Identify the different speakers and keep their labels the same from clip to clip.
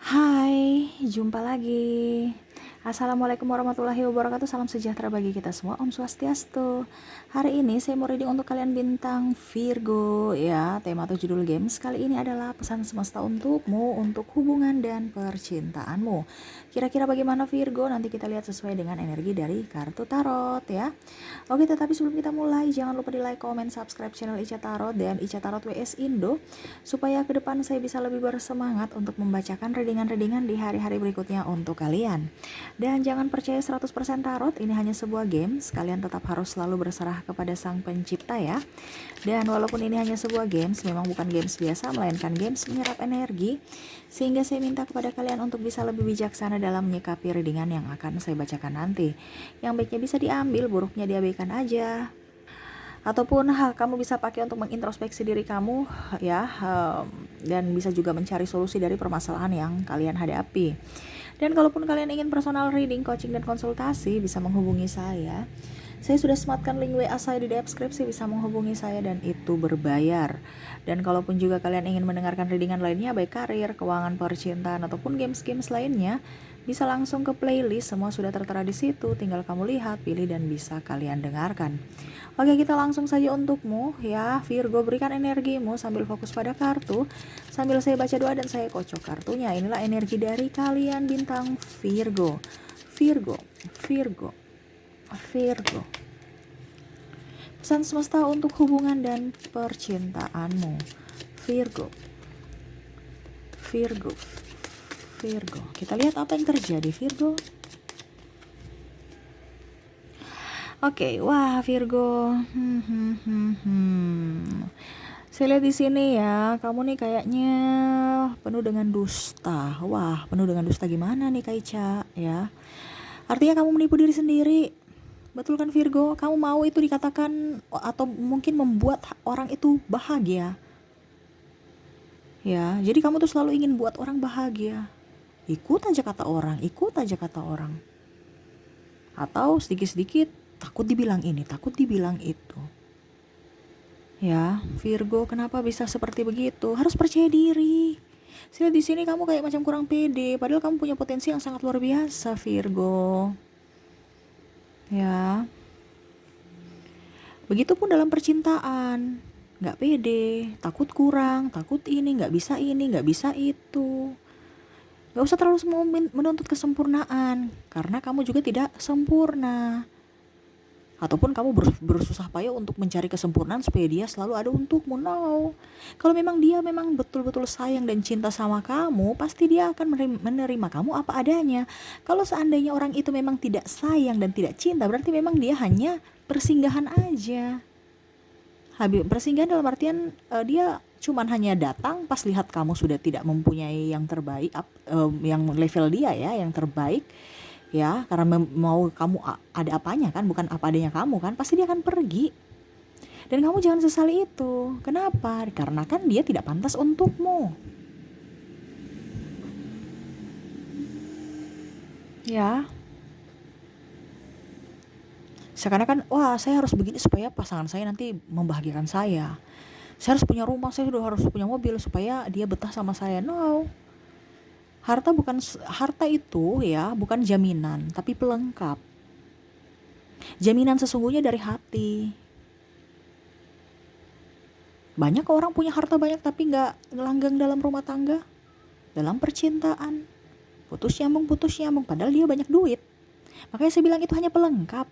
Speaker 1: Hai, jumpa lagi. Assalamualaikum warahmatullahi wabarakatuh. Salam sejahtera bagi kita semua. Om Swastiastu. Hari ini saya mau reading untuk kalian bintang Virgo ya. Tema atau judul games kali ini adalah pesan semesta untukmu untuk hubungan dan percintaanmu. Kira-kira bagaimana Virgo? Nanti kita lihat sesuai dengan energi dari kartu tarot ya. Oke, tetapi sebelum kita mulai, jangan lupa di like, comment, subscribe channel Ica Tarot dan Ica Tarot WS Indo supaya ke depan saya bisa lebih bersemangat untuk membacakan readingan-readingan di hari-hari berikutnya untuk kalian. Dan jangan percaya 100% tarot, ini hanya sebuah game, kalian tetap harus selalu berserah kepada sang pencipta ya. Dan walaupun ini hanya sebuah games, memang bukan games biasa, melainkan games menyerap energi, sehingga saya minta kepada kalian untuk bisa lebih bijaksana dalam menyikapi readingan yang akan saya bacakan nanti. Yang baiknya bisa diambil, buruknya diabaikan aja. Ataupun kamu bisa pakai untuk mengintrospeksi diri kamu ya, dan bisa juga mencari solusi dari permasalahan yang kalian hadapi. Dan kalaupun kalian ingin personal reading, coaching, dan konsultasi, bisa menghubungi saya. Saya sudah sematkan link WA saya di deskripsi, bisa menghubungi saya dan itu berbayar. Dan kalaupun juga kalian ingin mendengarkan readingan lainnya, baik karir, keuangan, percintaan, ataupun games-games lainnya, bisa langsung ke playlist, semua sudah tertera di situ, tinggal kamu lihat, pilih, dan bisa kalian dengarkan. Oke, kita langsung saja untukmu ya Virgo, berikan energimu sambil fokus pada kartu, sambil saya baca doa dan saya kocok kartunya. Inilah energi dari kalian bintang Virgo. Virgo, Virgo, Virgo. Pesan semesta untuk hubungan dan percintaanmu. Virgo, Virgo, Virgo. Kita lihat apa yang terjadi Virgo. Oke, wah Virgo. Saya lihat di sini ya, kamu nih kayaknya penuh dengan dusta. Wah, penuh dengan dusta gimana nih Kak Ica ya? Artinya kamu menipu diri sendiri. Betul kan Virgo? Kamu mau itu dikatakan atau mungkin membuat orang itu bahagia. Ya, jadi kamu tuh selalu ingin buat orang bahagia. Ikut aja kata orang, ikut aja kata orang. Atau sedikit-sedikit takut dibilang ini, takut dibilang itu. Ya, Virgo, kenapa bisa seperti begitu? Harus percaya diri. Saya di sini kamu kayak macam kurang pede, padahal kamu punya potensi yang sangat luar biasa, Virgo. Ya. Begitupun dalam percintaan. Nggak pede, takut kurang, takut ini, nggak bisa ini, nggak bisa itu. Nggak usah terlalu menuntut kesempurnaan, karena kamu juga tidak sempurna. Ataupun kamu bersusah payah untuk mencari kesempurnaan supaya dia selalu ada untukmu. No. Kalau memang dia memang betul-betul sayang dan cinta sama kamu, pasti dia akan menerima kamu apa adanya. Kalau seandainya orang itu memang tidak sayang dan tidak cinta, berarti memang dia hanya persinggahan aja. Persinggahan dalam artian dia cuman hanya datang pas lihat kamu sudah tidak mempunyai yang terbaik, yang level dia ya, yang terbaik. Ya, karena mau kamu ada apanya kan, bukan apa adanya kamu kan, pasti dia akan pergi. Dan kamu jangan sesali itu. Kenapa? Karena kan dia tidak pantas untukmu. Ya. Seakan-akan, wah saya harus begini supaya pasangan saya nanti membahagiakan saya. Saya harus punya rumah, saya sudah harus punya mobil supaya dia betah sama saya. No. Harta itu ya, bukan jaminan, tapi pelengkap. Jaminan sesungguhnya dari hati. Banyak orang punya harta banyak tapi gak ngelanggang dalam rumah tangga, dalam percintaan. Putus nyambung, padahal dia banyak duit. Makanya saya bilang itu hanya pelengkap.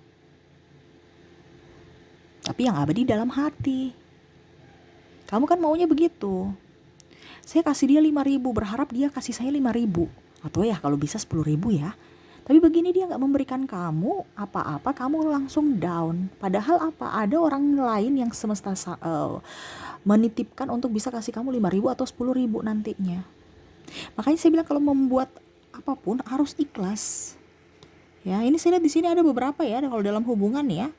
Speaker 1: Tapi yang abadi dalam hati. Kamu kan maunya begitu. Saya kasih dia 5.000, berharap dia kasih saya 5.000. Atau ya kalau bisa 10.000 ya. Tapi begini, dia gak memberikan kamu apa-apa, kamu langsung down. Padahal apa? Ada orang lain yang semesta menitipkan untuk bisa kasih kamu 5.000 atau 10.000 nantinya. Makanya saya bilang kalau membuat apapun harus ikhlas. Ya, ini saya lihat di sini ada beberapa ya, kalau dalam hubungan ya.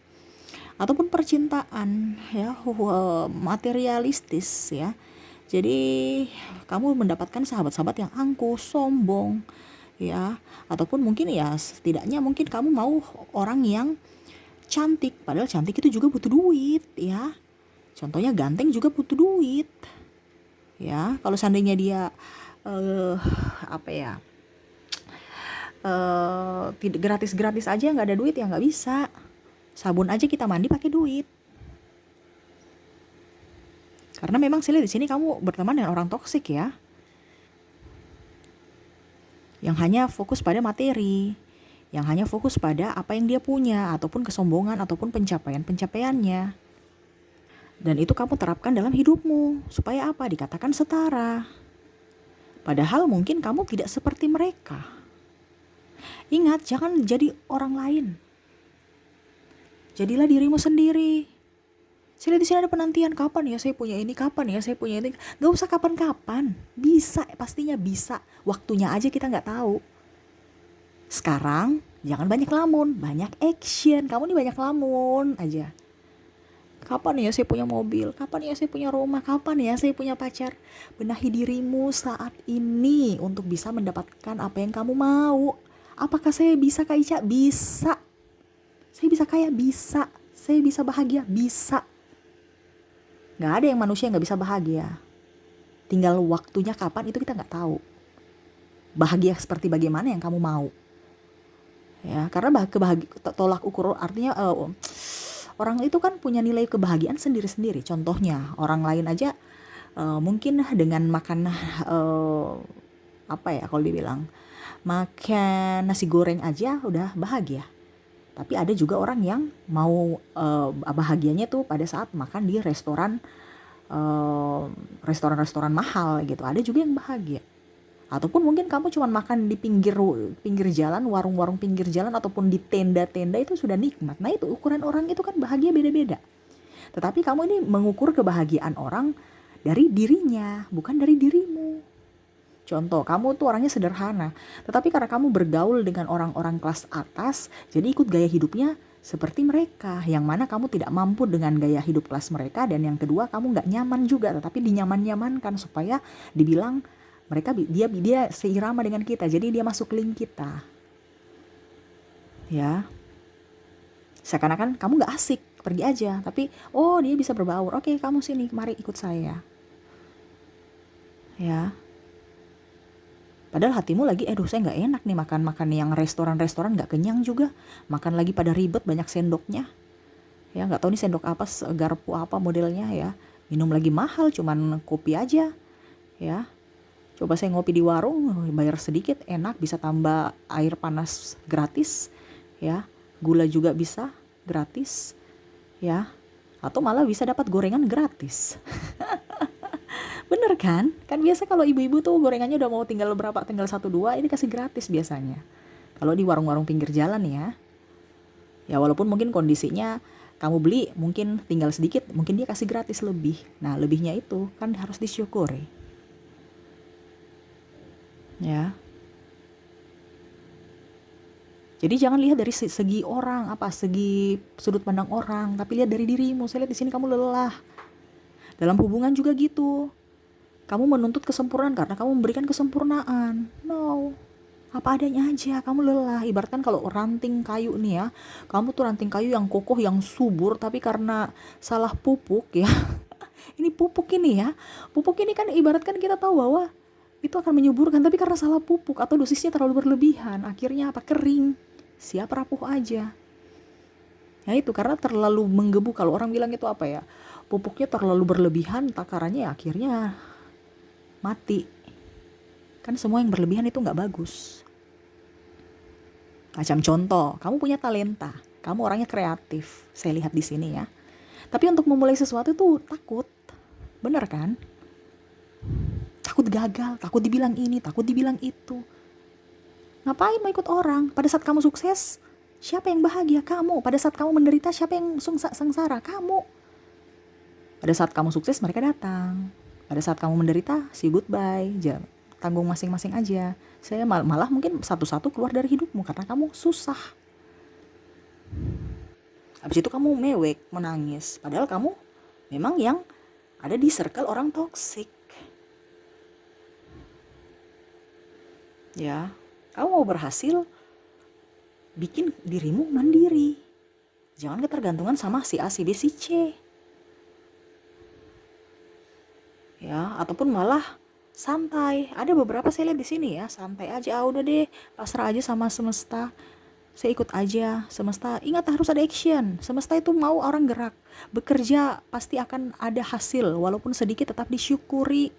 Speaker 1: Ataupun percintaan ya, materialistis ya. Jadi kamu mendapatkan sahabat-sahabat yang angkuh, sombong ya, ataupun mungkin ya setidaknya mungkin kamu mau orang yang cantik, padahal cantik itu juga butuh duit ya. Contohnya ganteng juga butuh duit ya. Kalau seandainya dia eh apa ya, tidak gratis-gratis aja nggak ada duit ya nggak bisa. Sabun aja kita mandi pakai duit. Karena memang sih di sini kamu berteman dengan orang toksik ya, yang hanya fokus pada materi, yang hanya fokus pada apa yang dia punya, ataupun kesombongan, ataupun pencapaian-pencapaiannya. Dan itu kamu terapkan dalam hidupmu, supaya apa? Dikatakan setara. Padahal mungkin kamu tidak seperti mereka. Ingat, jangan jadi orang lain. Jadilah dirimu sendiri. Saya lihat di sini ada penantian, kapan ya saya punya ini, kapan ya saya punya ini. Gak usah kapan-kapan, bisa, pastinya bisa. Waktunya aja kita nggak tahu. Sekarang jangan banyak lamun, banyak action. Kamu nih banyak lamun aja. Kapan ya saya punya mobil, kapan ya saya punya rumah, kapan ya saya punya pacar. Benahi dirimu saat ini untuk bisa mendapatkan apa yang kamu mau. Apakah saya bisa Kak Ica? Bisa. Saya bisa kaya? Bisa. Saya bisa bahagia? Bisa. Gak ada yang manusia yang gak bisa bahagia. Tinggal waktunya kapan itu kita gak tahu. Bahagia seperti bagaimana yang kamu mau. Ya, karena tolak ukur artinya orang itu kan punya nilai kebahagiaan sendiri-sendiri. Contohnya orang lain aja mungkin dengan makan apa ya kalau dibilang, makan nasi goreng aja udah bahagia. Tapi ada juga orang yang mau bahagianya tuh pada saat makan di restoran mahal gitu. Ada juga yang bahagia. Ataupun mungkin kamu cuma makan di pinggir jalan, warung-warung pinggir jalan, ataupun di tenda-tenda, itu sudah nikmat. Nah itu ukuran orang itu kan bahagia beda-beda. Tetapi kamu ini mengukur kebahagiaan orang dari dirinya, bukan dari dirimu. Contoh, kamu tuh orangnya sederhana, tetapi karena kamu bergaul dengan orang-orang kelas atas, jadi ikut gaya hidupnya seperti mereka, yang mana kamu tidak mampu dengan gaya hidup kelas mereka, dan yang kedua kamu gak nyaman juga, tetapi dinyaman-nyamankan supaya dibilang mereka dia seirama dengan kita, jadi dia masuk link kita. Ya. Seakan-akan kamu gak asik, pergi aja, tapi oh dia bisa berbaur. Oke, kamu sini, mari ikut saya. Ya. Padahal hatimu lagi, saya gak enak nih makan yang restoran-restoran, gak kenyang juga. Makan lagi pada ribet, banyak sendoknya. Ya, gak tahu nih sendok apa, garpu apa modelnya ya. Minum lagi mahal, cuman kopi aja. Ya. Coba saya ngopi di warung, bayar sedikit, enak, bisa tambah air panas gratis, ya. Gula juga bisa gratis, ya. Atau malah bisa dapat gorengan gratis. Bener kan? Kan biasa kalau ibu-ibu tuh gorengannya udah mau tinggal 1-2, ini kasih gratis biasanya. Kalau di warung-warung pinggir jalan ya. Ya walaupun mungkin kondisinya kamu beli mungkin tinggal sedikit, mungkin dia kasih gratis lebih. Nah lebihnya itu kan harus disyukuri. Ya. Jadi jangan lihat dari segi orang, segi sudut pandang orang, tapi lihat dari dirimu. Saya lihat di sini kamu lelah. Dalam hubungan juga gitu. Kamu menuntut kesempurnaan karena kamu memberikan kesempurnaan. No. Apa adanya aja, kamu lelah. Ibaratkan kalau ranting kayu nih ya, kamu tuh ranting kayu yang kokoh, yang subur, tapi karena salah pupuk ya. Ini pupuk ini ya. Pupuk ini kan ibaratkan kita tahu bahwa itu akan menyuburkan, tapi karena salah pupuk atau dosisnya terlalu berlebihan, akhirnya kering, siap rapuh aja. Nah itu karena terlalu menggebu, kalau orang bilang itu pupuknya terlalu berlebihan, takarannya akhirnya mati. Kan semua yang berlebihan itu gak bagus. Macam contoh, kamu punya talenta, kamu orangnya kreatif, saya lihat di sini ya. Tapi untuk memulai sesuatu tuh takut, bener kan? Takut gagal, takut dibilang ini, takut dibilang itu. Ngapain mau ikut orang? Pada saat kamu sukses, siapa yang bahagia? Kamu. Pada saat kamu menderita, siapa yang sengsara? Kamu. Pada saat kamu sukses, mereka datang. Pada saat kamu menderita, say goodbye. Tanggung masing-masing aja. Saya malah mungkin satu-satu keluar dari hidupmu karena kamu susah. Habis itu kamu mewek, menangis. Padahal kamu memang yang ada di circle orang toksik. Ya, kamu mau berhasil, bikin dirimu mandiri. Jangan ketergantungan sama si A, si B, si C. Ya, ataupun malah Santai. Ada beberapa saya lihat di sini ya, santai aja. Ah, udah deh, pasrah aja sama semesta. Saya ikut aja semesta. Ingat harus ada action. Semesta itu mau orang gerak. Bekerja pasti akan ada hasil, walaupun sedikit tetap disyukuri.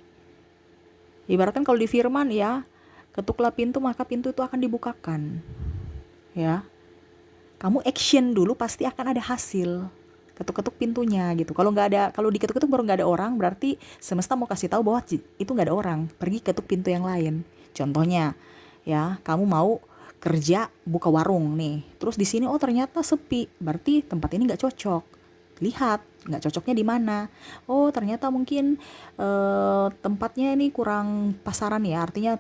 Speaker 1: Ibaratkan kalau di firman ya, ketuklah pintu maka pintu itu akan dibukakan. Ya. Kamu action dulu pasti akan ada hasil. Ketuk-ketuk pintunya gitu. Kalau nggak ada, kalau diketuk-ketuk baru nggak ada orang, berarti semesta mau kasih tahu bahwa itu nggak ada orang. Pergi ketuk pintu yang lain. Contohnya, ya kamu mau kerja buka warung nih. Terus di sini oh ternyata sepi, berarti tempat ini nggak cocok. Lihat nggak cocoknya di mana. Oh ternyata mungkin tempatnya ini kurang pasaran ya, artinya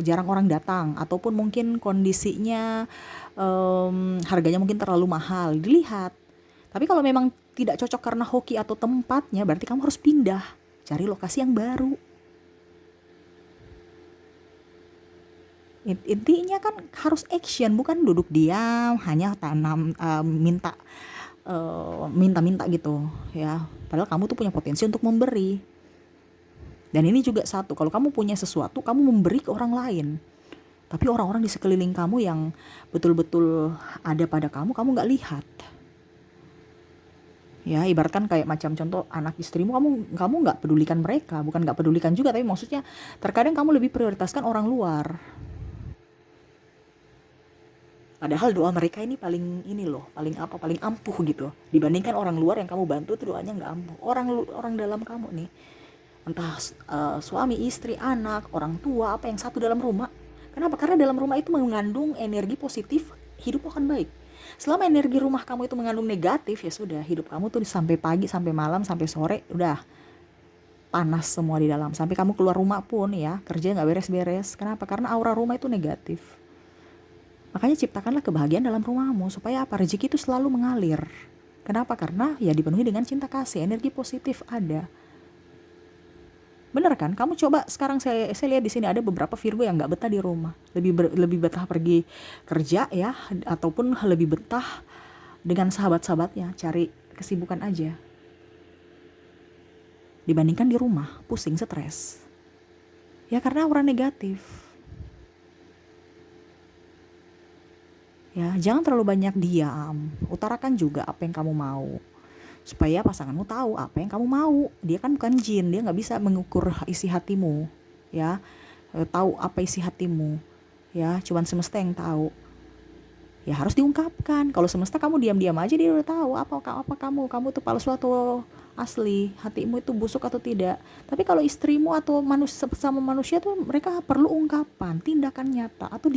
Speaker 1: jarang orang datang, ataupun mungkin kondisinya harganya mungkin terlalu mahal. Dilihat. Tapi kalau memang tidak cocok karena hoki atau tempatnya, berarti kamu harus pindah, cari lokasi yang baru. Intinya kan harus action, bukan duduk diam hanya tanam minta-minta gitu ya. Padahal kamu tuh punya potensi untuk memberi. Dan ini juga satu, kalau kamu punya sesuatu, kamu memberi ke orang lain. Tapi orang-orang di sekeliling kamu yang betul-betul ada pada kamu nggak lihat. Ya ibaratkan kayak macam contoh anak istrimu, kamu nggak pedulikan mereka, bukan nggak pedulikan juga, tapi maksudnya terkadang kamu lebih prioritaskan orang luar. Padahal doa mereka ini paling ini loh, paling ampuh gitu. Dibandingkan orang luar yang kamu bantu tuh doanya nggak ampuh. Orang dalam kamu nih, entah suami, istri, anak, orang tua, apa yang satu dalam rumah. Kenapa? Karena dalam rumah itu mengandung energi positif, hidup akan baik. Selama energi rumah kamu itu mengandung negatif, ya sudah, hidup kamu tuh sampai pagi, sampai malam, sampai sore, udah panas semua di dalam. Sampai kamu keluar rumah pun ya, kerja nggak beres-beres. Kenapa? Karena aura rumah itu negatif. Makanya ciptakanlah kebahagiaan dalam rumahmu, supaya apa? Rezeki itu selalu mengalir. Kenapa? Karena ya dipenuhi dengan cinta kasih, energi positif ada. Bener kan? Kamu coba sekarang, saya lihat di sini ada beberapa Virgo yang nggak betah di rumah, lebih betah pergi kerja ya, ataupun lebih betah dengan sahabat-sahabatnya, cari kesibukan aja, dibandingkan di rumah pusing, stres. Ya karena aura negatif. Ya jangan terlalu banyak diam, utarakan juga apa yang kamu mau, supaya pasanganmu tahu apa yang kamu mau. Dia kan bukan jin, dia nggak bisa mengukur isi hatimu ya. Tahu apa isi hatimu ya, cuman semesta yang tahu. Ya harus diungkapkan. Kalau semesta kamu diam-diam aja, dia udah tahu apa kamu tuh palsu atau asli, hatimu itu busuk atau tidak. Tapi kalau istrimu atau sama manusia tuh, mereka perlu ungkapan, tindakan nyata, atau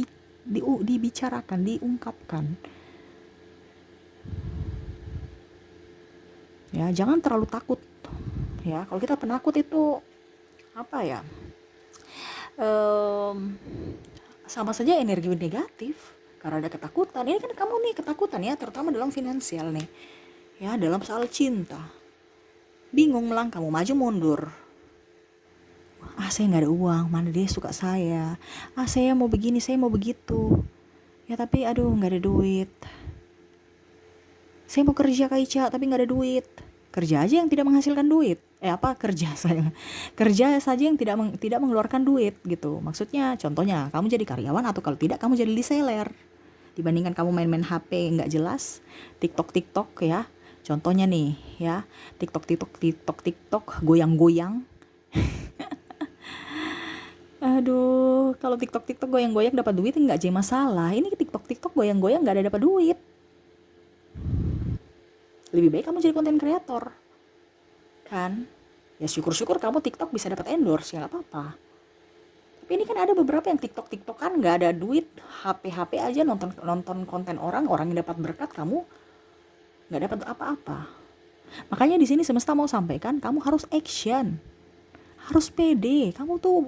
Speaker 1: dibicarakan, diungkapkan. Ya jangan terlalu takut ya. Kalau kita penakut itu apa ya, sama saja energi negatif. Karena ada ketakutan. Ini kan kamu nih ketakutan ya, terutama dalam finansial nih ya, dalam soal cinta. Bingung melangkah, mau maju mundur. Saya nggak ada uang, mana dia suka saya. Saya mau begini, saya mau begitu ya, tapi aduh nggak ada duit. Saya mau kerja Kak Ica, tapi nggak ada duit. Kerja aja yang tidak menghasilkan duit. Kerja saja yang tidak mengeluarkan duit gitu. Maksudnya contohnya kamu jadi karyawan, atau kalau tidak kamu jadi reseller. Dibandingkan kamu main-main HP nggak jelas, TikTok ya. Contohnya nih ya, TikTok goyang-goyang. Aduh, kalau TikTok goyang-goyang dapat duit nggak jadi masalah. Ini TikTok goyang-goyang nggak ada dapat duit. Lebih baik kamu jadi konten kreator kan. Ya syukur-syukur kamu TikTok bisa dapat endorse, ya nggak apa-apa. Tapi ini kan ada beberapa yang TikTok kan nggak ada duit, HP aja nonton konten orang yang dapat berkat, kamu nggak dapat apa-apa. Makanya di sini semesta mau sampaikan, kamu harus action, harus pede. Kamu tuh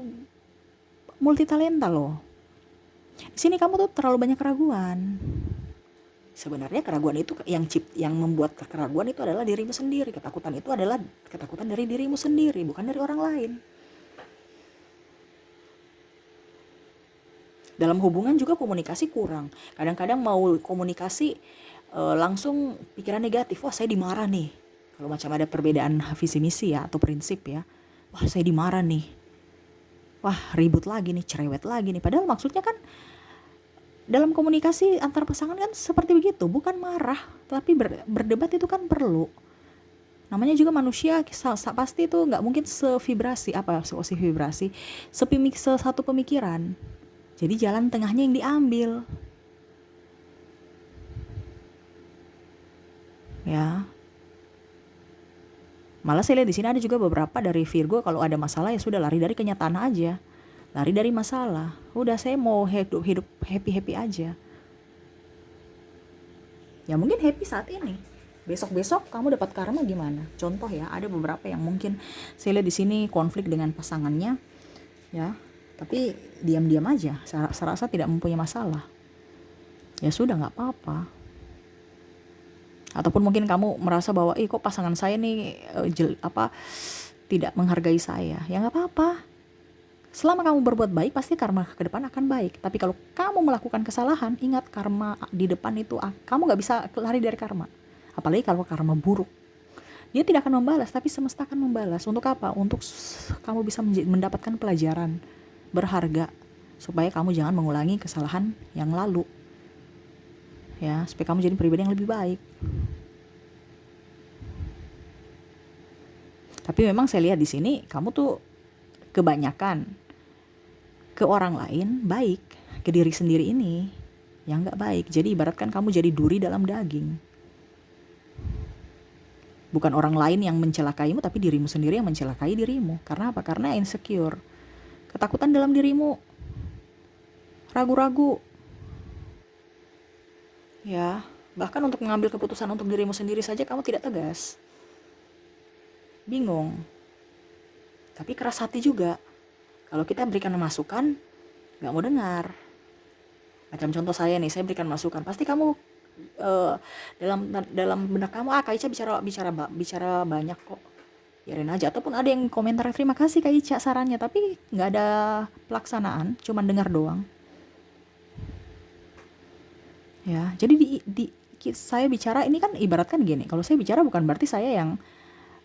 Speaker 1: multi talenta loh. Di sini kamu tuh terlalu banyak keraguan. Sebenarnya keraguan itu yang membuat keraguan itu adalah dirimu sendiri. Ketakutan itu adalah ketakutan dari dirimu sendiri, bukan dari orang lain. Dalam hubungan juga komunikasi kurang. Kadang-kadang mau komunikasi langsung pikiran negatif. Wah saya dimarah nih. Kalau macam ada perbedaan visi misi ya, atau prinsip ya. Wah saya dimarah nih. wah ribut lagi nih, cerewet lagi nih. Padahal maksudnya kan dalam komunikasi antar pasangan kan seperti begitu, bukan marah, tapi berdebat itu kan perlu. Namanya juga manusia, pasti itu nggak mungkin sevibrasi, vibrasi, satu pemikiran. Jadi jalan tengahnya yang diambil, ya. Malah saya lihat di sini ada juga beberapa dari Virgo, kalau ada masalah ya sudah lari dari kenyataan aja, lari dari masalah. Udah, saya mau hidup happy aja. Ya mungkin happy saat ini, besok kamu dapat karma gimana? Contoh ya, ada beberapa yang mungkin saya lihat di sini konflik dengan pasangannya, ya, tapi diam-diam aja, serasa tidak mempunyai masalah. Ya sudah, nggak apa-apa. Ataupun mungkin kamu merasa bahwa kok pasangan saya nih tidak menghargai saya. Ya nggak apa-apa. Selama kamu berbuat baik, pasti karma ke depan akan baik. Tapi kalau kamu melakukan kesalahan, ingat karma di depan itu, kamu gak bisa lari dari karma. Apalagi kalau karma buruk. Dia tidak akan membalas, tapi semesta akan membalas. Untuk apa? Untuk kamu bisa mendapatkan pelajaran berharga. Supaya kamu jangan mengulangi kesalahan yang lalu. Ya, supaya kamu jadi pribadi yang lebih baik. Tapi memang saya lihat di sini, kamu tuh kebanyakan ke orang lain baik, ke diri sendiri ini yang gak baik. Jadi ibaratkan kamu jadi duri dalam daging. Bukan orang lain yang mencelakaimu, tapi dirimu sendiri yang mencelakai dirimu. Karena apa? Karena insecure, ketakutan dalam dirimu, ragu-ragu, ya. Bahkan untuk mengambil keputusan untuk dirimu sendiri saja kamu tidak tegas, bingung, tapi keras hati juga. Kalau kita berikan masukan, gak mau dengar. Macam contoh saya nih, saya berikan masukan, pasti kamu dalam benak kamu, Kak Ica bicara banyak kok, biarin aja. Ataupun ada yang komentar, terima kasih Kak Ica sarannya, tapi gak ada pelaksanaan, cuman dengar doang. Ya, jadi saya bicara ini kan ibaratkan gini, kalau saya bicara bukan berarti saya yang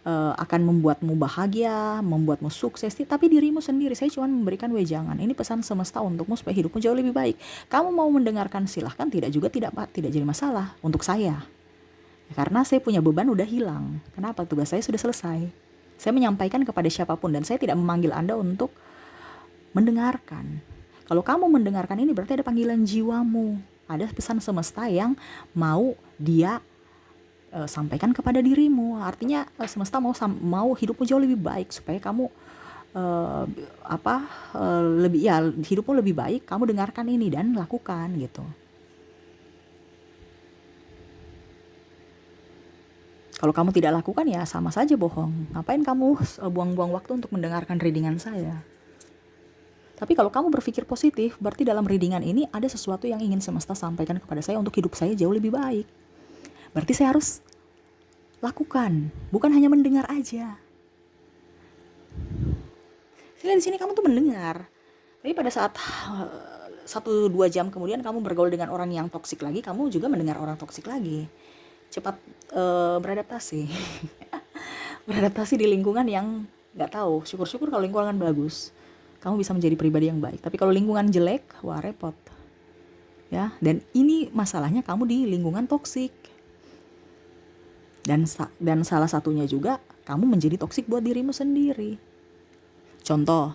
Speaker 1: akan membuatmu bahagia, membuatmu sukses, tapi dirimu sendiri. Saya cuma memberikan wejangan. Ini pesan semesta untukmu supaya hidupmu jauh lebih baik. Kamu mau mendengarkan silahkan, tidak juga tidak jadi masalah untuk saya. Karena saya punya beban udah hilang. Kenapa? Tugas saya sudah selesai. Saya menyampaikan kepada siapapun dan saya tidak memanggil Anda untuk mendengarkan. Kalau kamu mendengarkan ini berarti ada panggilan jiwamu. Ada pesan semesta yang mau dia sampaikan kepada dirimu. Artinya semesta mau hidupmu jauh lebih baik supaya kamu hidupmu lebih baik. Kamu dengarkan ini dan lakukan gitu. Kalau kamu tidak lakukan ya sama saja bohong. Ngapain kamu buang-buang waktu untuk mendengarkan readingan saya? Tapi kalau kamu berpikir positif, berarti dalam readingan ini ada sesuatu yang ingin semesta sampaikan kepada saya untuk hidup saya jauh lebih baik. Berarti saya harus lakukan, bukan hanya mendengar aja. Saya lihat di sini kamu tuh mendengar, tapi pada saat 1-2 jam kemudian kamu bergaul dengan orang yang toksik lagi, kamu juga mendengar orang toksik lagi. Cepat beradaptasi, beradaptasi di lingkungan yang nggak tahu. Syukur-syukur kalau lingkungan bagus, kamu bisa menjadi pribadi yang baik. Tapi kalau lingkungan jelek, wah repot. Ya, dan ini masalahnya kamu di lingkungan toksik. Dan salah satunya juga kamu menjadi toksik buat dirimu sendiri. Contoh,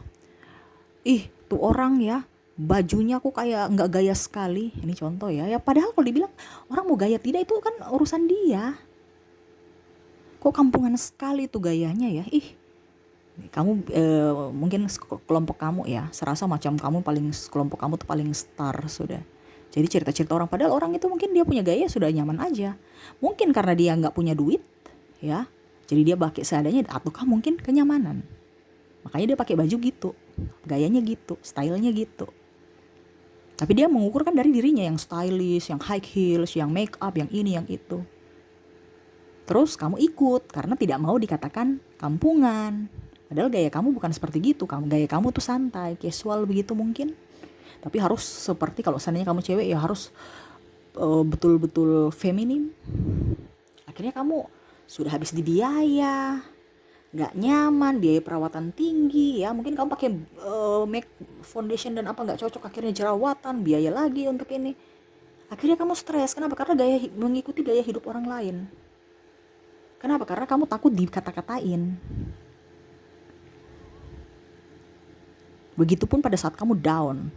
Speaker 1: tuh orang ya bajunya kok kayak nggak gaya sekali. Ini contoh ya. Ya padahal kalau dibilang orang mau gaya tidak itu kan urusan dia. Kok kampungan sekali tuh gayanya ya. Kamu mungkin kelompok kamu ya serasa macam kelompok kamu tuh paling star sudah. Jadi cerita-cerita orang, padahal orang itu mungkin dia punya gaya sudah nyaman aja. Mungkin karena dia nggak punya duit, ya. Jadi dia pakai seadanya, ataukah mungkin kenyamanan. Makanya dia pakai baju gitu, gayanya gitu, stylenya gitu. Tapi dia mengukurkan dari dirinya yang stylish, yang high heels, yang make up, yang ini, yang itu. Terus kamu ikut karena tidak mau dikatakan kampungan. Padahal gaya kamu bukan seperti gitu. Gaya kamu tuh santai, casual begitu mungkin. Tapi harus seperti kalau seandainya kamu cewek ya harus betul-betul feminim. Akhirnya kamu sudah habis di biaya, nggak nyaman, biaya perawatan tinggi ya, mungkin kamu pakai make foundation dan apa nggak cocok, akhirnya jerawatan, biaya lagi untuk ini, akhirnya kamu stres. Kenapa? Karena mengikuti gaya hidup orang lain. Kenapa? Karena kamu takut dikata-katain. Begitupun pada saat kamu down,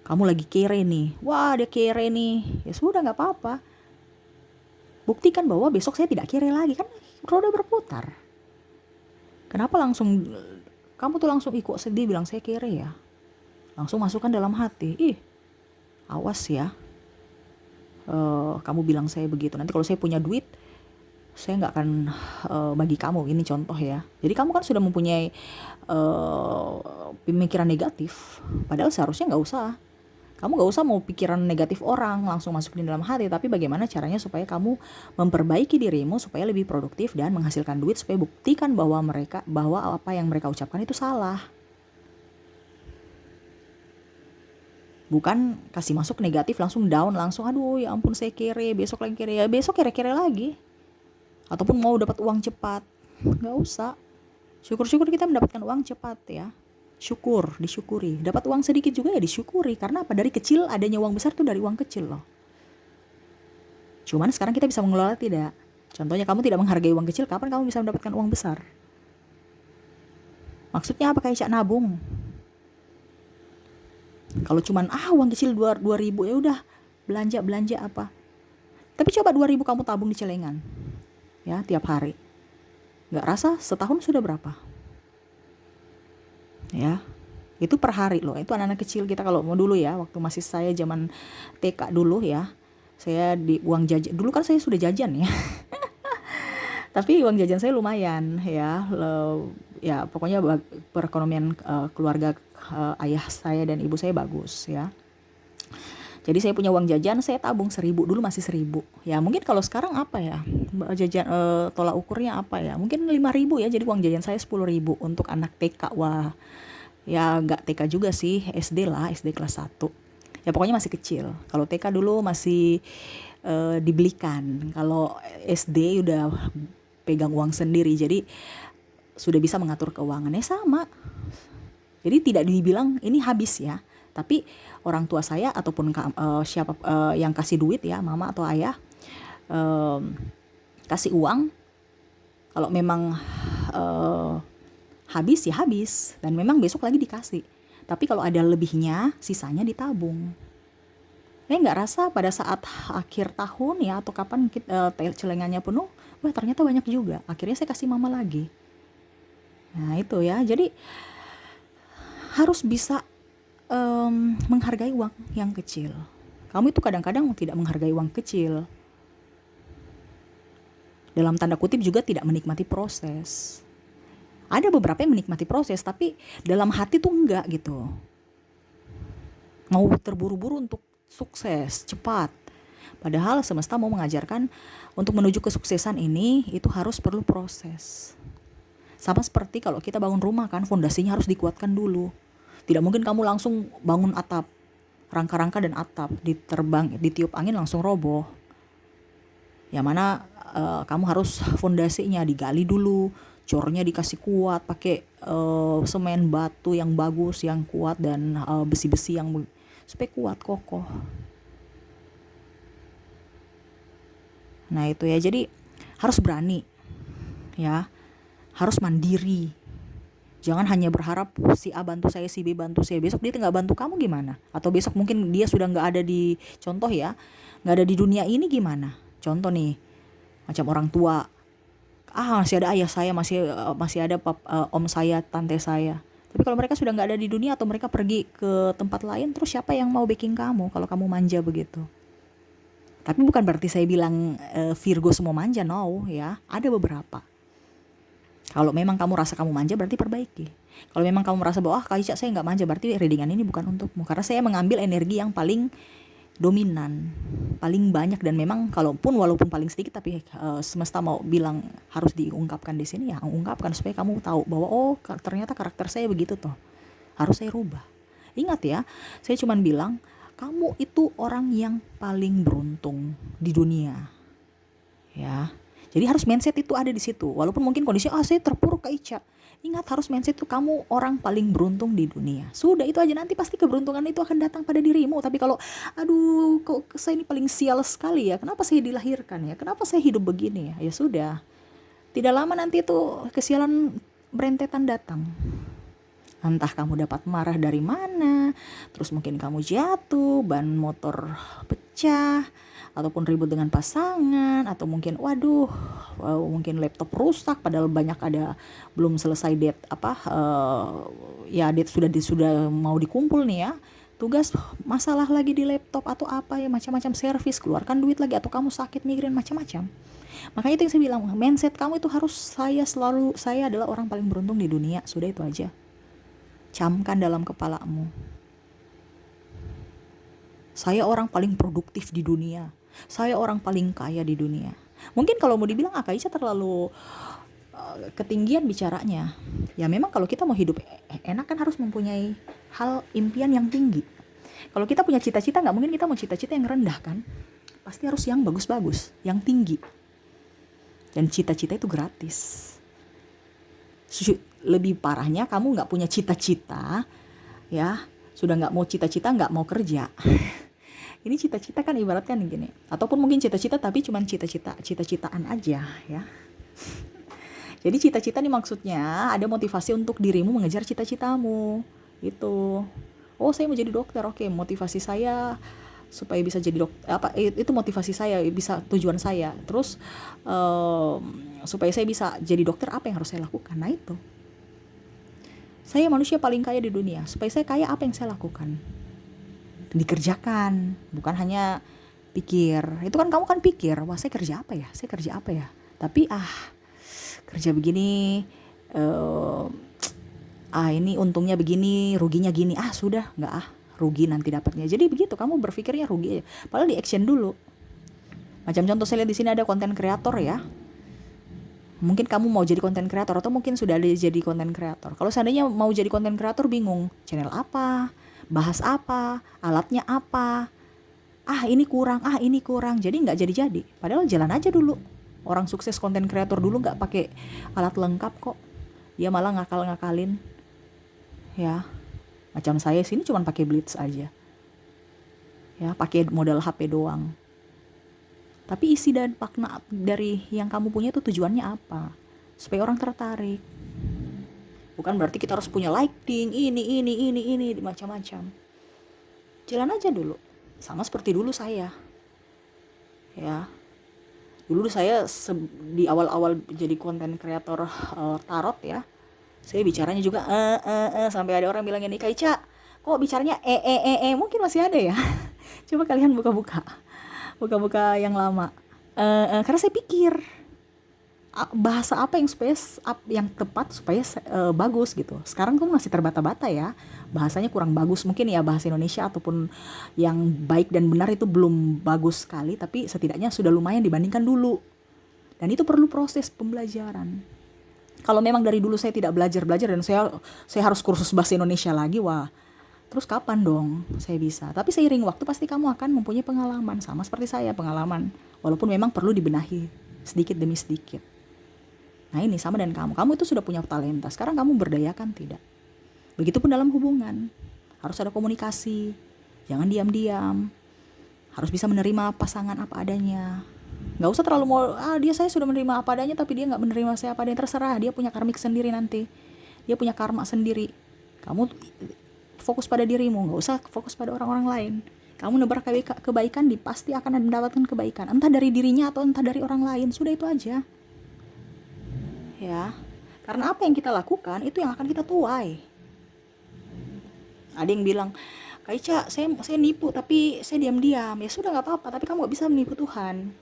Speaker 1: kamu lagi kere nih, wah dia kere nih, ya sudah nggak apa-apa, buktikan bahwa besok saya tidak kere lagi, kan roda berputar. Kenapa langsung kamu tuh langsung kok sedih bilang saya kere ya? Langsung masukkan dalam hati, awas ya, kamu bilang saya begitu. Nanti kalau saya punya duit, saya nggak akan bagi kamu. Ini contoh ya. Jadi kamu kan sudah mempunyai pemikiran negatif. Padahal seharusnya nggak usah. Kamu gak usah mau pikiran negatif orang langsung masukin dalam hati, tapi bagaimana caranya supaya kamu memperbaiki dirimu supaya lebih produktif dan menghasilkan duit, supaya buktikan bahwa apa yang mereka ucapkan itu salah. Bukan kasih masuk negatif langsung down, langsung aduh ya ampun saya kere, besok lagi kere, ya besok kere-kere lagi. Ataupun mau dapat uang cepat, gak usah. Syukur-syukur kita mendapatkan uang cepat ya. Disyukuri. Dapat uang sedikit juga ya disyukuri. Karena apa? Dari kecil adanya uang besar tuh dari uang kecil loh. Cuman sekarang kita bisa mengelola tidak. Contohnya kamu tidak menghargai uang kecil, kapan kamu bisa mendapatkan uang besar? Maksudnya apa? Kayak nabung. Kalau cuman uang kecil 2.000 ya udah belanja apa. Tapi coba 2.000 kamu tabung di celengan. Ya, tiap hari. Nggak rasa setahun sudah berapa? Ya, itu per hari loh. Itu anak-anak kecil kita kalau mau dulu ya, waktu masih saya zaman TK dulu ya, saya di uang jajan dulu kan saya sudah jajan ya. Tapi uang jajan saya lumayan ya, ya pokoknya perekonomian keluarga ayah saya dan ibu saya bagus ya. Jadi saya punya uang jajan, saya tabung 1.000, dulu masih 1.000. Ya mungkin kalau sekarang apa ya, jajan tolak ukurnya apa ya, mungkin 5.000 ya. Jadi uang jajan saya 10.000 untuk anak TK. Wah ya nggak TK juga sih, SD lah, SD kelas 1. Ya pokoknya masih kecil. Kalau TK dulu masih dibelikan. Kalau SD udah pegang uang sendiri, jadi sudah bisa mengatur keuangannya sama. Jadi tidak dibilang ini habis ya, tapi orang tua saya ataupun siapa yang kasih duit ya, mama atau ayah, kasih uang, kalau memang habis ya habis, dan memang besok lagi dikasih. Tapi kalau ada lebihnya, sisanya ditabung. Nggak rasa pada saat akhir tahun ya, atau kapan celengannya penuh, wah ternyata banyak juga. Akhirnya saya kasih mama lagi. Nah itu ya, jadi harus bisa menghargai uang yang kecil. Kamu itu kadang-kadang tidak menghargai uang kecil. Dalam tanda kutip juga tidak menikmati proses. Ada beberapa yang menikmati proses, tapi dalam hati tuh enggak gitu. Mau terburu-buru untuk sukses, cepat. Padahal semesta mau mengajarkan untuk menuju kesuksesan ini, itu harus perlu proses. Sama seperti kalau kita bangun rumah kan, fondasinya harus dikuatkan dulu. Tidak mungkin kamu langsung bangun atap, rangka-rangka dan atap, ditiup angin langsung roboh. Yang mana kamu harus fondasinya digali dulu, cornya dikasih kuat, pakai semen batu yang bagus, yang kuat, dan besi-besi yang supaya kuat, kokoh. Nah itu ya, jadi harus berani ya, harus mandiri. Jangan hanya berharap si A bantu saya, si B bantu saya. Besok dia nggak bantu kamu gimana? Atau besok mungkin dia sudah nggak ada di, contoh ya, nggak ada di dunia ini gimana? Contoh nih, macam orang tua. Masih ada ayah saya, masih ada om saya, tante saya. Tapi kalau mereka sudah nggak ada di dunia atau mereka pergi ke tempat lain, terus siapa yang mau backing kamu kalau kamu manja begitu? Tapi bukan berarti saya bilang Virgo semua manja, no ya. Ada beberapa. Kalau memang kamu rasa kamu manja, berarti perbaiki. Kalau memang kamu merasa bahwa Kak Ica saya nggak manja, berarti readingan ini bukan untukmu. Karena saya mengambil energi yang paling dominan, paling banyak, dan memang walaupun paling sedikit, tapi semesta mau bilang harus diungkapkan di sini ya, ungkapkan supaya kamu tahu bahwa ternyata karakter saya begitu toh. Harus saya rubah. Ingat ya, saya cuma bilang kamu itu orang yang paling beruntung di dunia. Ya. Jadi harus mindset itu ada di situ. Walaupun mungkin kondisi saya terpuruk Kak Ica. Ingat, harus mindset itu kamu orang paling beruntung di dunia. Sudah itu aja, nanti pasti keberuntungan itu akan datang pada dirimu. Tapi kalau aduh kok saya ini paling sial sekali ya. Kenapa saya dilahirkan ya? Kenapa saya hidup begini ya? Ya sudah. Tidak lama nanti itu kesialan berentetan datang. Entah kamu dapat marah dari mana, terus mungkin kamu jatuh, ban motor pecah, ataupun ribut dengan pasangan, atau mungkin mungkin laptop rusak padahal belum selesai date date sudah mau dikumpul nih ya. Tugas masalah lagi di laptop atau apa ya, macam-macam servis, keluarkan duit lagi, atau kamu sakit migrain, macam-macam. Makanya itu yang saya bilang, mindset kamu itu harus saya adalah orang paling beruntung di dunia. Sudah itu aja. Camkan dalam kepalamu. Saya orang paling produktif di dunia. Saya orang paling kaya di dunia. Mungkin kalau mau dibilang Kak Ica terlalu ketinggian bicaranya. Ya memang kalau kita mau hidup enak kan harus mempunyai hal impian yang tinggi. Kalau kita punya cita-cita, nggak mungkin kita mau cita-cita yang rendah kan. Pasti harus yang bagus-bagus, yang tinggi. Dan cita-cita itu gratis. Lebih parahnya kamu nggak punya cita-cita, ya sudah nggak mau cita-cita, nggak mau kerja. Ini cita-cita kan ibaratkan gini, ataupun mungkin cita-cita tapi cuma cita-citaan aja ya. Jadi cita-cita nih maksudnya ada motivasi untuk dirimu mengejar cita-citamu gitu. Oh saya mau jadi dokter, oke, motivasi saya supaya bisa jadi dokter, itu motivasi saya, bisa tujuan saya. Terus supaya saya bisa jadi dokter, apa yang harus saya lakukan? Nah itu, saya manusia paling kaya di dunia. Supaya saya kaya, apa yang saya lakukan? Dikerjakan, bukan hanya pikir. Itu kan kamu kan pikir, wah saya kerja apa ya? Saya kerja apa ya? Tapi kerja begini, ini untungnya begini, ruginya gini. Sudah, nggak rugi nanti dapatnya. Jadi begitu, kamu berpikirnya rugi aja. Padahal di action dulu. Macam contoh saya lihat di sini ada konten kreator ya. Mungkin kamu mau jadi konten kreator, atau mungkin sudah ada jadi konten kreator. Kalau seandainya mau jadi konten kreator bingung, channel apa, bahas apa, alatnya apa, ini kurang, jadi nggak jadi. Padahal jalan aja dulu. Orang sukses konten kreator dulu nggak pakai alat lengkap kok, dia malah ngakal-ngakalin, ya. Macam saya sini cuma pakai blitz aja, ya, pakai modal HP doang. Tapi isi dan makna dari yang kamu punya itu tujuannya apa? Supaya orang tertarik. Bukan berarti kita harus punya lighting, ini, macam-macam. Jalan aja dulu. Sama seperti dulu saya. Ya. Dulu saya di awal-awal jadi konten kreator tarot ya. Saya bicaranya juga sampai ada orang bilang gini, Kak Ica, kok bicaranya mungkin masih ada ya. Coba kalian buka-buka yang lama. Karena saya pikir bahasa apa yang tepat supaya bagus gitu. Sekarang tuh masih terbata-bata ya, bahasanya kurang bagus mungkin ya, bahasa Indonesia ataupun yang baik dan benar itu belum bagus sekali, tapi setidaknya sudah lumayan dibandingkan dulu. Dan itu perlu proses pembelajaran. Kalau memang dari dulu saya tidak belajar dan saya harus kursus bahasa Indonesia lagi, wah, terus kapan dong saya bisa? Tapi seiring waktu pasti kamu akan mempunyai pengalaman, sama seperti saya, pengalaman. Walaupun memang perlu dibenahi sedikit demi sedikit. Nah ini sama dengan kamu itu sudah punya talenta, sekarang kamu berdayakan tidak? Begitupun dalam hubungan, harus ada komunikasi, jangan diam-diam, harus bisa menerima pasangan apa adanya. Gak usah terlalu saya sudah menerima apa adanya tapi dia gak menerima saya apa adanya, terserah, dia punya karmik sendiri nanti, dia punya karma sendiri. Kamu fokus pada dirimu, gak usah fokus pada orang-orang lain. Kamu nebar kebaikan, pasti akan mendapatkan kebaikan, entah dari dirinya atau entah dari orang lain. Sudah itu aja ya, karena apa yang kita lakukan itu yang akan kita tuai. Ada yang bilang, Kak Ica, saya nipu tapi saya diam-diam. Ya sudah, gak apa-apa, tapi kamu gak bisa menipu Tuhan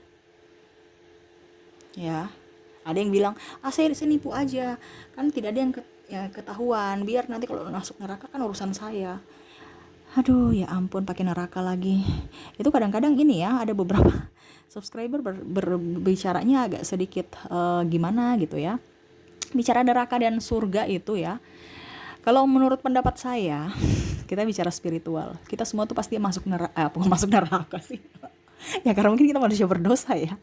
Speaker 1: ya. Ada yang bilang, saya nipu aja, kan tidak ada yang ketahuan, biar nanti kalau masuk neraka kan urusan saya. Aduh ya ampun, pakai neraka lagi. Itu kadang-kadang ini ya, ada beberapa subscriber berbicaranya agak sedikit gimana gitu ya, bicara neraka dan surga itu ya. Kalau menurut pendapat saya, kita bicara spiritual, kita semua tuh pasti masuk neraka sih. Ya karena mungkin kita manusia berdosa ya,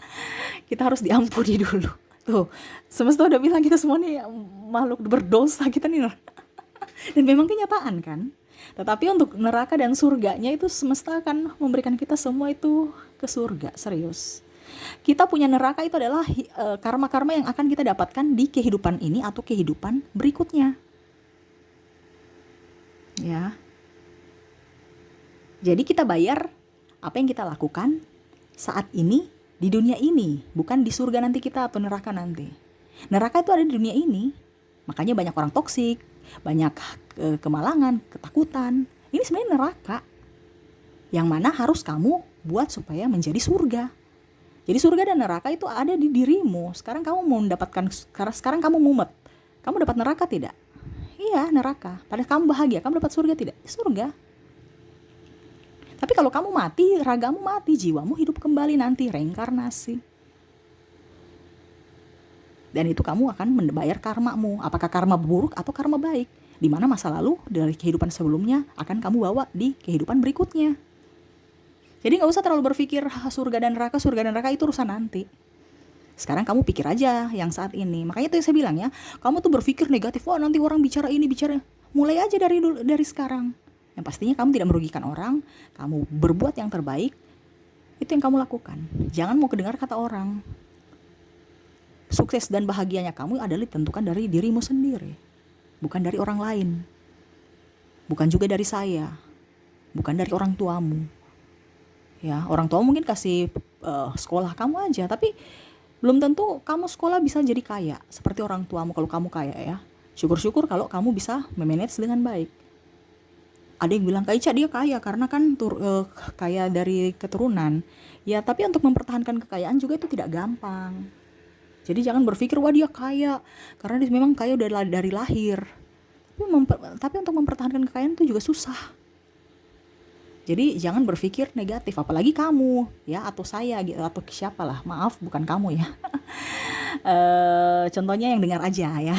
Speaker 1: kita harus diampuni dulu. Tuh, semesta udah bilang kita semua nih makhluk berdosa kita nih. Dan memang kenyataan kan. Tetapi untuk neraka dan surganya itu semesta akan memberikan kita semua itu ke surga, serius. Kita punya neraka itu adalah karma-karma yang akan kita dapatkan di kehidupan ini atau kehidupan berikutnya. Ya. Jadi kita bayar apa yang kita lakukan saat ini di dunia ini, bukan di surga nanti kita atau neraka nanti. Neraka itu ada di dunia ini. Makanya banyak orang toksik, banyak kemalangan, ketakutan. Ini sebenarnya neraka. Yang mana harus kamu buat supaya menjadi surga. Jadi surga dan neraka itu ada di dirimu. Sekarang kamu mau mendapatkan, sekarang kamu mumet. Kamu dapat neraka tidak? Iya, neraka. Padahal kamu bahagia, kamu dapat surga tidak? Surga. Tapi kalau kamu mati, ragamu mati, jiwamu hidup kembali nanti, reinkarnasi. Dan itu kamu akan membayar karmamu. Apakah karma buruk atau karma baik? Di mana masa lalu dari kehidupan sebelumnya akan kamu bawa di kehidupan berikutnya. Jadi gak usah terlalu berpikir surga dan neraka itu urusan nanti. Sekarang kamu pikir aja yang saat ini. Makanya itu yang saya bilang ya, kamu tuh berpikir negatif, wah nanti orang bicara ini, bicara. Mulai aja dari sekarang. Yang pastinya kamu tidak merugikan orang, kamu berbuat yang terbaik, itu yang kamu lakukan. Jangan mau kedengar kata orang. Sukses dan bahagianya kamu adalah ditentukan dari dirimu sendiri, bukan dari orang lain, bukan juga dari saya, bukan dari orang tuamu. Ya, orang tua mungkin kasih sekolah kamu aja, tapi belum tentu kamu sekolah bisa jadi kaya seperti orang tuamu kalau kamu kaya ya. Syukur-syukur kalau kamu bisa memanage dengan baik. Ada yang bilang, Kak Ica dia kaya karena kan kaya dari keturunan. Ya, tapi untuk mempertahankan kekayaan juga itu tidak gampang. Jadi jangan berpikir, wah dia kaya karena dia memang kaya udah dari lahir. Tapi untuk mempertahankan kekayaan itu juga susah. Jadi jangan berpikir negatif, apalagi kamu ya, atau saya gitu, atau siapalah, maaf bukan kamu ya. Contohnya yang dengar aja ya.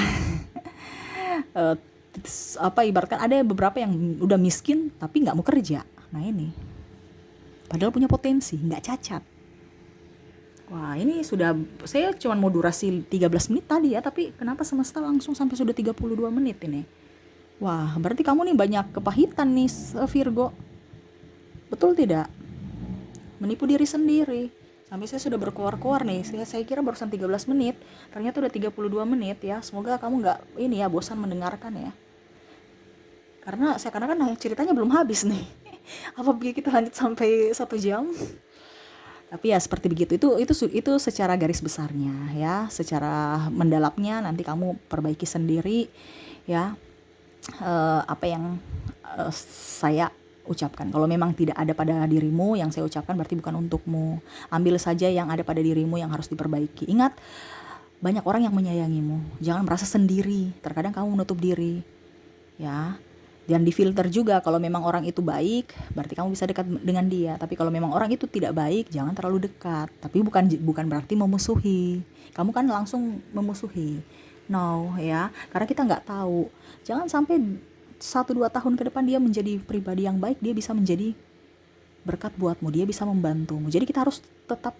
Speaker 1: Ibaratkan ada beberapa yang udah miskin tapi nggak mau kerja. Nah ini, padahal punya potensi, nggak cacat. Wah ini sudah, saya cuma mau durasi 13 menit tadi ya, tapi kenapa semesta langsung sampai sudah 32 menit ini. Wah berarti kamu nih banyak kepahitan nih Virgo. Betul tidak? Menipu diri sendiri. Sampai saya sudah berkoar-koar nih, saya kira barusan 13 menit, ternyata udah 32 menit ya. Semoga kamu nggak ini ya, bosan mendengarkan ya. Karena kan ceritanya belum habis nih. Apa kita lanjut sampai 1 jam? Tapi ya seperti begitu, itu secara garis besarnya ya, secara mendalamnya nanti kamu perbaiki sendiri ya. Apa yang saya ucapkan, kalau memang tidak ada pada dirimu yang saya ucapkan berarti bukan untukmu. Ambil saja yang ada pada dirimu yang harus diperbaiki. Ingat, banyak orang yang menyayangimu, jangan merasa sendiri. Terkadang kamu menutup diri ya. Dan difilter juga, kalau memang orang itu baik berarti kamu bisa dekat dengan dia, tapi kalau memang orang itu tidak baik jangan terlalu dekat. Tapi bukan berarti memusuhi, kamu kan langsung memusuhi, no ya, karena kita nggak tahu. Jangan sampai 1-2 tahun ke depan dia menjadi pribadi yang baik, dia bisa menjadi berkat buatmu, dia bisa membantumu. Jadi kita harus tetap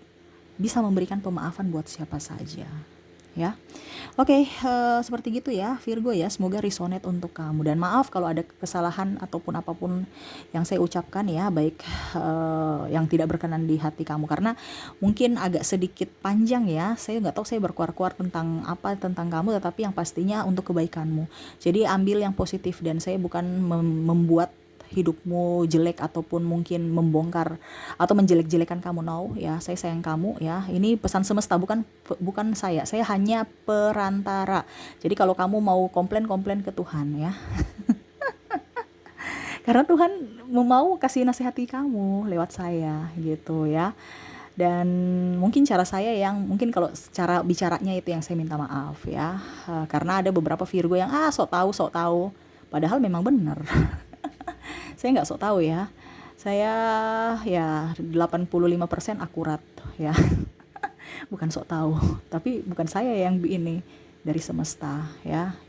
Speaker 1: bisa memberikan pemaafan buat siapa saja ya. Oke, seperti gitu ya Virgo ya, semoga resonate untuk kamu. Dan maaf kalau ada kesalahan ataupun apapun yang saya ucapkan ya, baik yang tidak berkenan di hati kamu, karena mungkin agak sedikit panjang ya. Saya nggak tahu saya berkuar-kuar tentang kamu, tetapi yang pastinya untuk kebaikanmu. Jadi ambil yang positif, dan saya bukan membuat hidupmu jelek ataupun mungkin membongkar atau menjelek-jelekan kamu, no ya. Saya sayang kamu ya. Ini pesan semesta, bukan saya hanya perantara. Jadi kalau kamu mau komplain ke Tuhan ya. Karena Tuhan mau kasih nasihati kamu lewat saya gitu ya. Dan mungkin cara saya yang mungkin kalau cara bicaranya itu yang saya minta maaf ya. Karena ada beberapa Virgo yang sok tahu padahal memang benar. Saya nggak sok tahu ya, saya ya 85% akurat ya. Bukan sok tahu, tapi bukan saya yang ini, dari semesta ya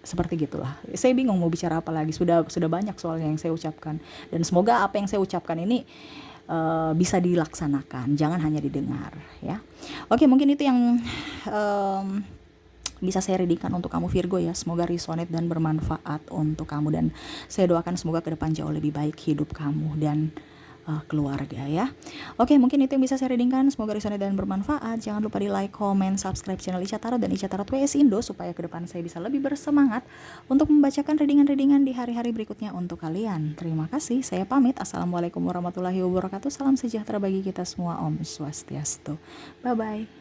Speaker 1: seperti gitulah. Saya bingung mau bicara apa lagi, sudah banyak soalnya yang saya ucapkan, dan semoga apa yang saya ucapkan ini bisa dilaksanakan, jangan hanya didengar ya. Oke, mungkin itu yang bisa saya readingkan untuk kamu Virgo ya. Semoga resonate dan bermanfaat untuk kamu, dan saya doakan semoga ke depan jauh lebih baik hidup kamu dan keluarga ya. Oke, mungkin itu yang bisa saya readingkan. Semoga resonate dan bermanfaat. Jangan lupa di like, comment, subscribe channel Ica Tarot dan Ica Tarot WS Indo supaya ke depan saya bisa lebih bersemangat untuk membacakan readingan-readingan di hari-hari berikutnya untuk kalian. Terima kasih. Saya pamit. Assalamualaikum warahmatullahi wabarakatuh. Salam sejahtera bagi kita semua. Om Swastiastu. Bye bye.